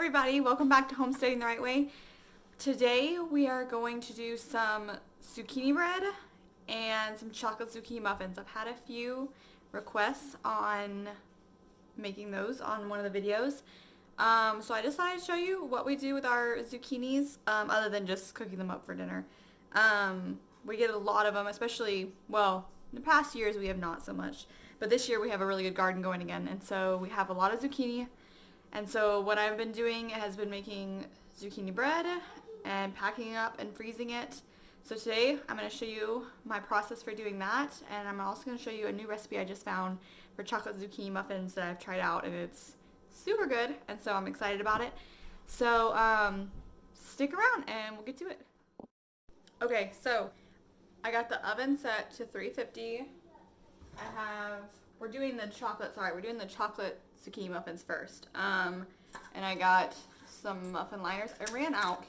everybody, welcome back to Homesteading the Right Way. Today we are going to do some zucchini bread and some chocolate zucchini muffins. I've had a few requests on making those on one of the videos. So I just thought I'd show you what we do with our zucchinis, other than just cooking them up for dinner. We get a lot of them, especially, well, in the past years we have not so much. But this year we have a really good garden going again, and so we have a lot of zucchini. And so what I've been doing has been making zucchini bread and packing it up and freezing it. So today I'm going to show you my process for doing that, and I'm also going to show you a new recipe I just found for chocolate zucchini muffins that I've tried out, and it's super good, and so I'm excited about it. So stick around and we'll get to it. Okay, so I got the oven set to 350. We're doing the chocolate zucchini muffins first. And I got some muffin liners. I ran out.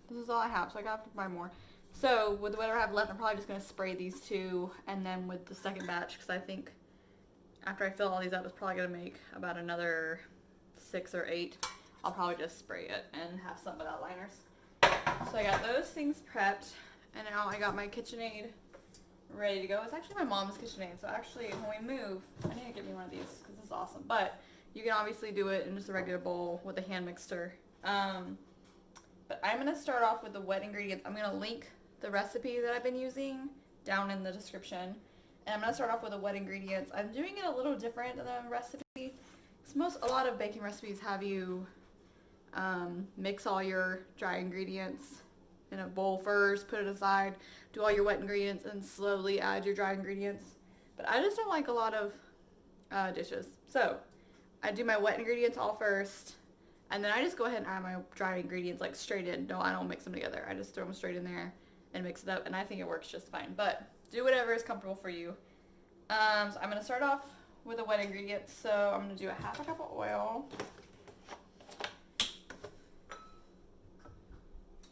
This is all I have, so I got to buy more. So with whatever I have left, I'm probably just going to spray these two, and then with the second batch, because I think after I fill all these up, it's probably going to make about another 6 or 8. I'll probably just spray it and have some without liners. So I got those things prepped, and now I got my KitchenAid ready to go. It's actually my mom's KitchenAid, so actually when we move, I need to get me one of these because this is awesome. But you can obviously do it in just a regular bowl with a hand mixer. But I'm going to start off with the wet ingredients. I'm going to link the recipe that I've been using down in the description. And I'm going to start off with the wet ingredients. I'm doing it a little different than the recipe. Because a lot of baking recipes have you mix all your dry ingredients in a bowl first, put it aside, do all your wet ingredients, and slowly add your dry ingredients. But I just don't like a lot of dishes. So I do my wet ingredients all first, and then I just go ahead and add my dry ingredients like straight in. No, I don't mix them together. I just throw them straight in there and mix it up, and I think it works just fine. But do whatever is comfortable for you. So I'm going to start off with the wet ingredients. So I'm going to do a half a cup of oil.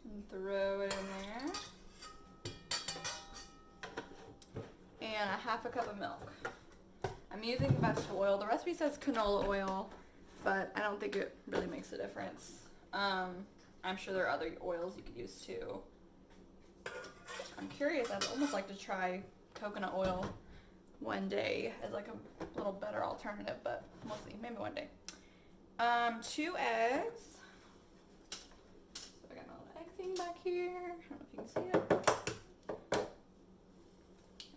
And throw it in there. And a half a cup of milk. I'm using vegetable oil. The recipe says canola oil, but I don't think it really makes a difference. I'm sure there are other oils you could use too. I'm curious. I'd almost like to try coconut oil one day as like a little better alternative, but we'll see. Maybe one day. 2 eggs. So I got my little egg thing back here. I don't know if you can see it.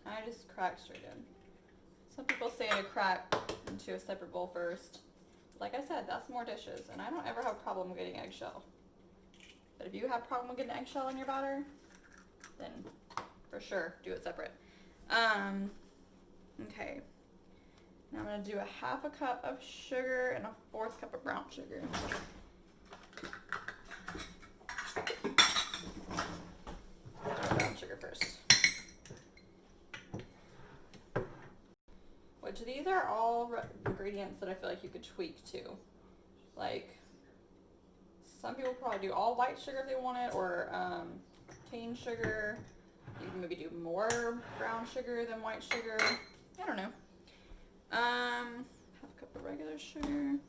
I just crack straight in. Some people say to crack into a separate bowl first. Like I said, that's more dishes, and I don't ever have a problem getting eggshell. But if you have a problem with getting eggshell in your batter, then for sure do it separate. Okay. Now I'm going to do a half a cup of sugar and a 1/4 cup of brown sugar. Brown sugar first. Which these are all ingredients that I feel like you could tweak too. Like, some people probably do all white sugar if they want it, or cane sugar. You can maybe do more brown sugar than white sugar. I don't know. Half a cup of regular sugar.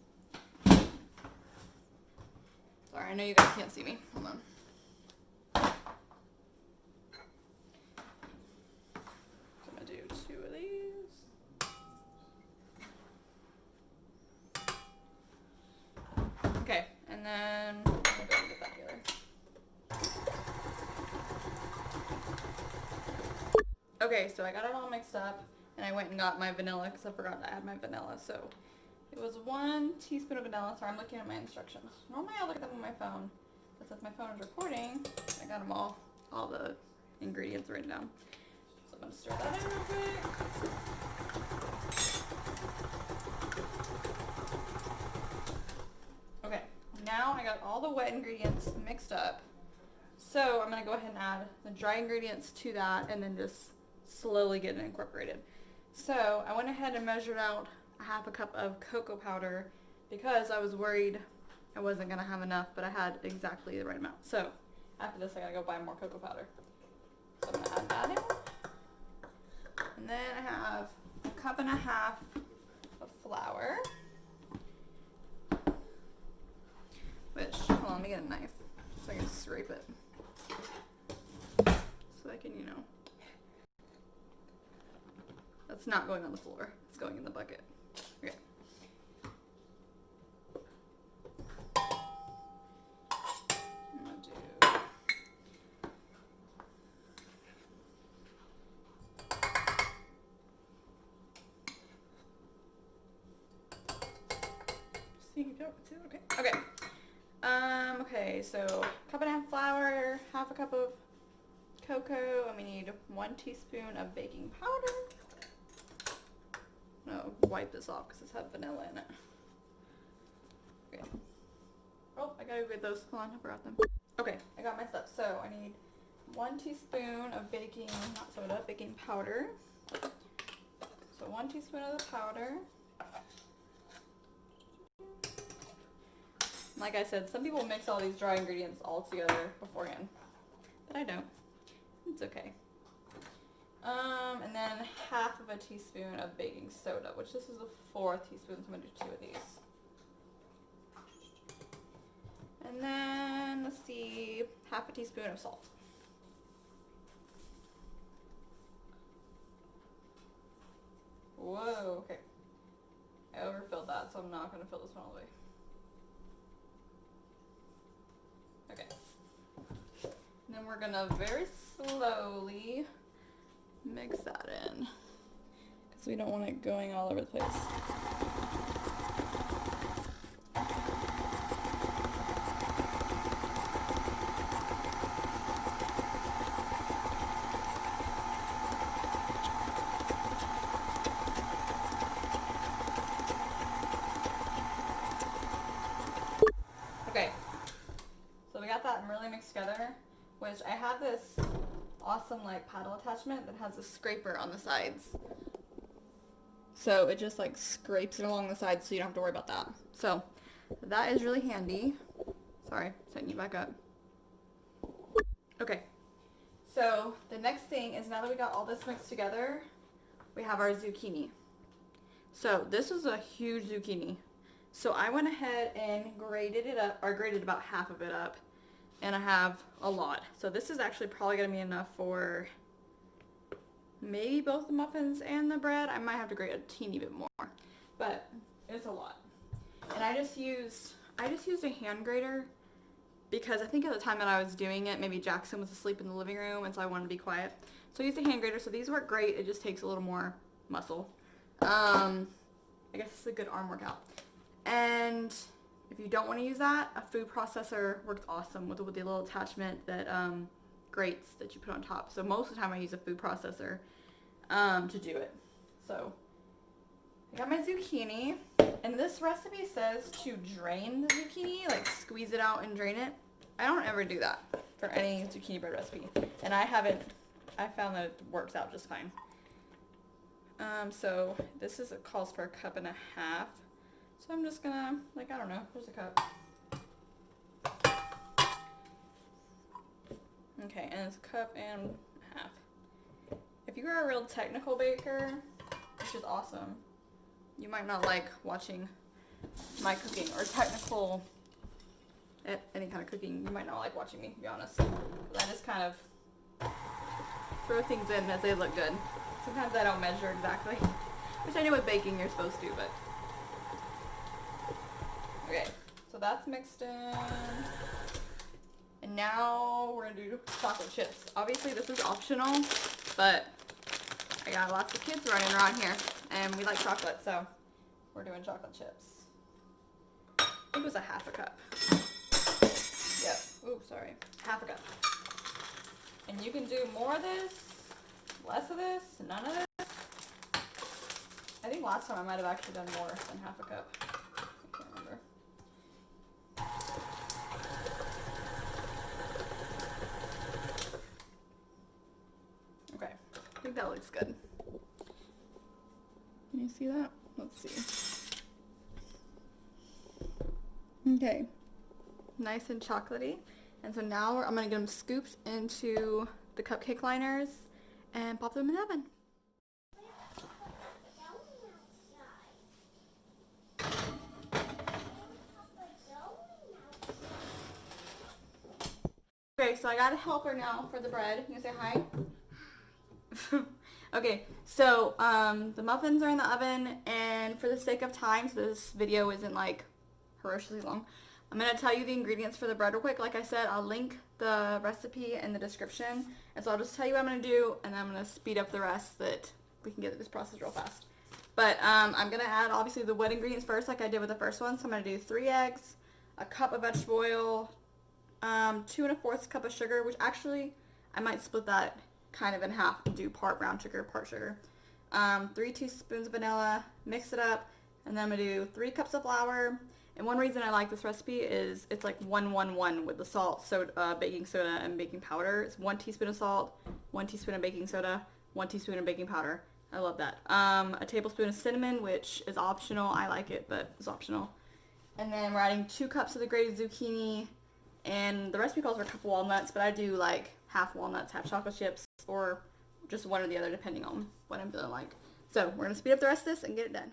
Sorry, I know you guys can't see me. Hold on. So I'm gonna do 2 of these. Okay, and then I'm gonna go and get that together. Okay, so I got it all mixed up, and I went and got my vanilla because I forgot to add my vanilla. So it was 1 teaspoon of vanilla. Sorry, I'm looking at my instructions. Normally I look at them on my phone, but since my phone is recording, I got them all the ingredients written down. So I'm going to stir that in real quick. Okay, now I got all the wet ingredients mixed up. So I'm going to go ahead and add the dry ingredients to that, and then just slowly get it incorporated. So I went ahead and measured out a half a cup of cocoa powder because I was worried I wasn't going to have enough, but I had exactly the right amount. So after this I gotta go buy more cocoa powder. So I'm going to add that in. And then I have 1.5 cups of flour, which get a knife so I can scrape it. So I can, you know. That's not going on the floor. It's going in the bucket. Okay. I'm gonna do. See, okay. Okay. Okay, so cup and a half flour, half a cup of cocoa, and we need 1 teaspoon of baking powder. No, wipe this off because it's have vanilla in it. Okay. Oh, I gotta get those. Hold on, I forgot them. Okay, I got my stuff. So I need 1 teaspoon of baking, not soda, baking powder. So 1 teaspoon of the powder. Like I said, some people mix all these dry ingredients all together beforehand, but I don't. It's okay. And then half of a teaspoon of baking soda, which this is a 4 teaspoons. I'm gonna do 2 of these. And then, let's see, half a teaspoon of salt. Whoa, okay. I overfilled that, so I'm not gonna fill this one all the way. Okay. And then we're gonna very slowly mix that in because we don't want it going all over the place. Okay, so we got that really mixed together, which I have this awesome like paddle attachment that has a scraper on the sides. So it just like scrapes it along the sides so you don't have to worry about that. So that is really handy. Sorry, setting you back up. Okay, so the next thing is now that we got all this mixed together, we have our zucchini. So this is a huge zucchini. So I went ahead and grated it up, or grated about half of it up, and I have a lot. So this is actually probably gonna be enough for maybe both the muffins and the bread. I might have to grate a teeny bit more, but it's a lot. And I just used a hand grater because I think at the time that I was doing it, maybe Jackson was asleep in the living room, and so I wanted to be quiet. So I used a hand grater. So these work great. It just takes a little more muscle. I guess it's a good arm workout. And if you don't want to use that, a food processor works awesome with the little attachment that grates that you put on top. So most of the time I use a food processor to do it. So I got my zucchini, and this recipe says to drain the zucchini, like squeeze it out and drain it. I don't ever do that for any zucchini bread recipe, and I found that it works out just fine. So this calls for 1.5 cups. So I'm just gonna, like, I don't know, here's a cup. Okay, and it's 1.5 cups. If you are a real technical baker, which is awesome, you might not like watching my cooking, or technical at any kind of cooking, you might not like watching me, to be honest. 'Cause I just kind of throw things in as they look good. Sometimes I don't measure exactly, which I know with baking you're supposed to, but. Okay, so that's mixed in. And now we're gonna do chocolate chips. Obviously this is optional, but I got lots of kids running around here and we like chocolate, so we're doing chocolate chips. I think it was 1/2 cup. Yep, ooh, sorry, 1/2 cup. And you can do more of this, less of this, none of this. I think last time I might have actually done more than 1/2 cup. I can't remember. Okay, I think that looks good. Can you see that? Let's see. Okay, nice and chocolatey. And so now I'm gonna get them scooped into the cupcake liners and pop them in the oven. Okay, so I got a helper now for the bread. You gonna say hi? Okay, so the muffins are in the oven, and for the sake of time, so this video isn't like ferociously long, I'm gonna tell you the ingredients for the bread real quick. Like I said, I'll link the recipe in the description, and so I'll just tell you what I'm gonna do, and then I'm gonna speed up the rest so that we can get this process real fast. But I'm gonna add obviously the wet ingredients first, like I did with the first one. So I'm gonna do 3 eggs, a cup of vegetable oil, 2 1/4 cup of sugar, which actually I might split that kind of in half and do part brown sugar, part sugar. 3 teaspoons of vanilla, mix it up, and then I'm gonna do 3 cups of flour. And one reason I like this recipe is it's like 1-1-1 with the salt, soda, baking soda, and baking powder. It's 1 teaspoon of salt, 1 teaspoon of baking soda, 1 teaspoon of baking powder. I love that. A tablespoon of cinnamon, which is optional. I like it, but it's optional. And then we're adding 2 cups of the grated zucchini, and the recipe calls for a cup of walnuts, but I do like half walnuts, half chocolate chips, or just one or the other depending on what I'm feeling like. So we're going to speed up the rest of this and get it done.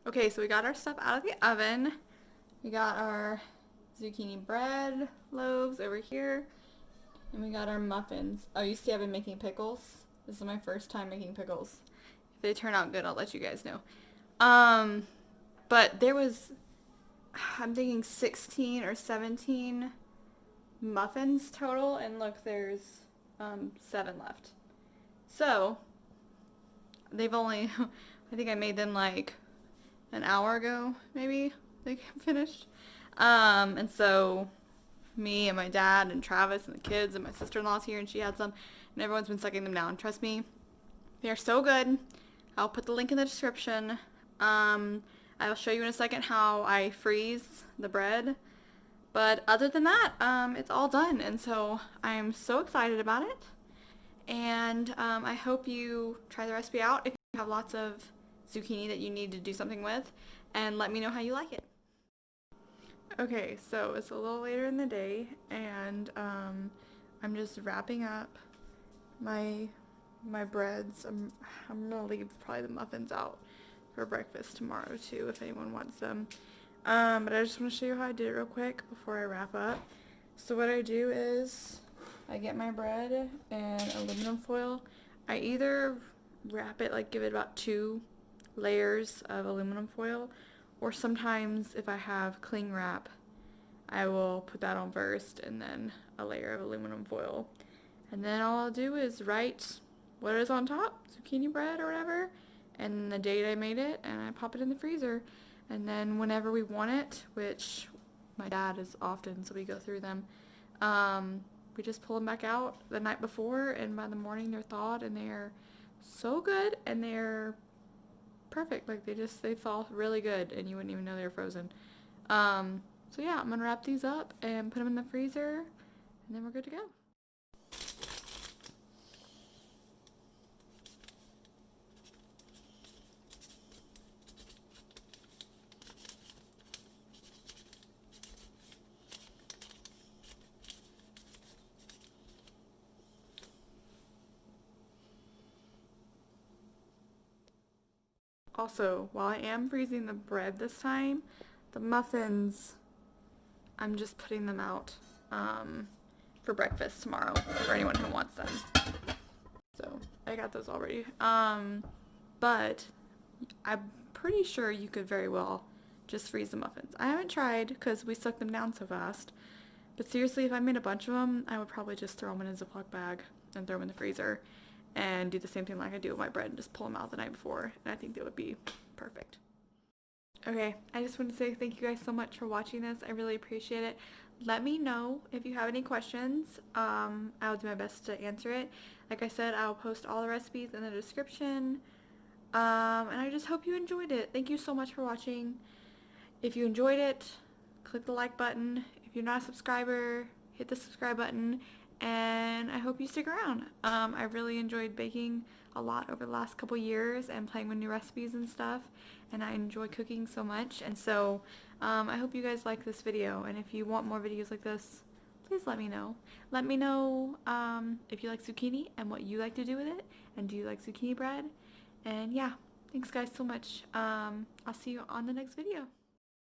Okay, so we got our stuff out of the oven. We got our zucchini bread loaves over here. And we got our muffins. Oh, you see I've been making pickles. This is my first time making pickles. If they turn out good, I'll let you guys know. But there was, I'm thinking 16 or 17 muffins total. And look, there's 7 left. So, they've only, I think I made them like an hour ago, maybe they finished. And so me and my dad and Travis and the kids and my sister-in-law's here, and she had some, and everyone's been sucking them down. Trust me, they are so good. I'll put the link in the description. I'll show you in a second how I freeze the bread. But other than that, it's all done, and so I'm so excited about it. And I hope you try the recipe out if you have lots of zucchini that you need to do something with, and let me know how you like it. Okay, so it's a little later in the day, and I'm just wrapping up my breads. I'm gonna leave probably the muffins out for breakfast tomorrow too if anyone wants them. But I just want to show you how I did it real quick before I wrap up. So what I do is I get my bread in aluminum foil. I either wrap it, like give it about 2 layers of aluminum foil, or sometimes if I have cling wrap, I will put that on first and then a layer of aluminum foil. And then all I'll do is write what is on top, zucchini bread or whatever, and the date I made it, and I pop it in the freezer. And then whenever we want it, which my dad is often, so we go through them, we just pull them back out the night before, and by the morning they're thawed, and they're so good, and they're perfect. Like they thaw really good, and you wouldn't even know they were frozen. So yeah, I'm gonna wrap these up and put them in the freezer, and then we're good to go. Also, while I am freezing the bread this time, the muffins, I'm just putting them out for breakfast tomorrow for anyone who wants them. So I got those already. But I'm pretty sure you could very well just freeze the muffins. I haven't tried because we suck them down so fast. But seriously, if I made a bunch of them, I would probably just throw them in a Ziploc bag and throw them in the freezer and do the same thing like I do with my bread and just pull them out the night before. And I think that would be perfect. Okay, I just want to say thank you guys so much for watching this. I really appreciate it. Let me know if you have any questions. I'll do my best to answer it. Like I said, I'll post all the recipes in the description. And I just hope you enjoyed it. Thank you so much for watching. If you enjoyed it, click the like button. If you're not a subscriber, hit the subscribe button. And I hope you stick around. I really enjoyed baking a lot over the last couple years and playing with new recipes and stuff, and I enjoy cooking so much. And so I hope you guys like this video, and if you want more videos like this, please let me know. Let me know if you like zucchini and what you like to do with it, and do you like zucchini bread. And yeah, thanks guys so much. I'll see you on the next video.